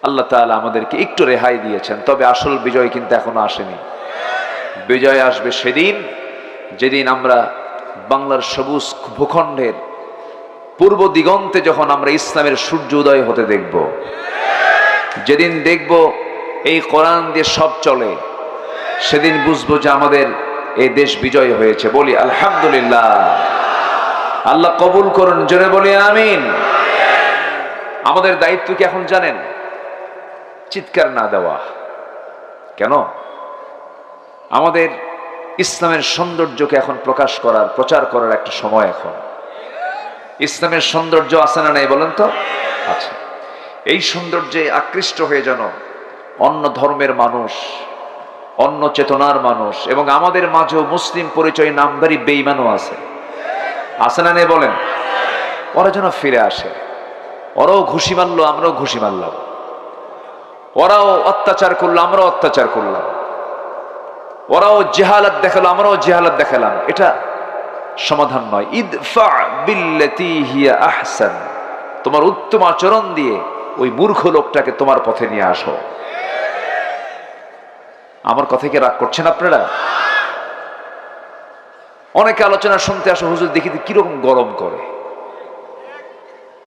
আল্লাহ তাআলা আমাদেরকে একটু রেহাই দিয়েছেন, তবে আসল বিজয় কিন্তু এখনো আসেনি। বিজয় আসবে সেদিন যেদিন আমরা বাংলার সবুজ ভূখণ্ডের পূর্ব দিগন্তে যখন আমরা ইসলামের সূর্য উদয় হতে দেখব, যেদিন দেখব এই কোরআন দিয়ে সব চলে, সেদিন বুঝবো যে আমাদের এই দেশ বিজয় হয়েছে। বলি আলহামদুলিল্লাহ। আল্লাহ কবুল করুন, জোরে বলি আমিন। আমাদের দায়িত্ব কি এখন জানেন? চিৎকার না দেওয়া। কেন? আমাদের ইসলামের সৌন্দর্যকে এখন প্রকাশ করার, প্রচার করার একটা সময় এখন। ইসলামের সৌন্দর্য আছে না নাই বলেন তো? আচ্ছা, এই সৌন্দর্যে আকৃষ্ট হয়ে যেন অন্য ধর্মের মানুষ, অন্য চেতনার মানুষ, এবং আমাদের মাঝেও মুসলিম পরিচয় নামধারী বেঈমানও আছে না নেই বলেন? ওরা যেন ফিরে আসে। ওরাও ঘুষি মারলো, আমরাও ঘুষি মারলাম। ওরাও অত্যাচার করলো, আমরাও অত্যাচার করলাম। ওরাও জেহালাত দেখালো, আমরাও জেহালাত দেখালাম। এটা সমাধান নয়। ইদফা বিল্লাতি হিয়া আহসান, তোমার উত্তম আচরণ দিয়ে ওই মূর্খ লোকটাকে তোমার পথে নিয়ে আসো। আমার কথা কি রাগ করছেন আপনারা? অনেকে আলোচনা শুনতে আসো, হুজুর দেখি কিরকম গরম করে।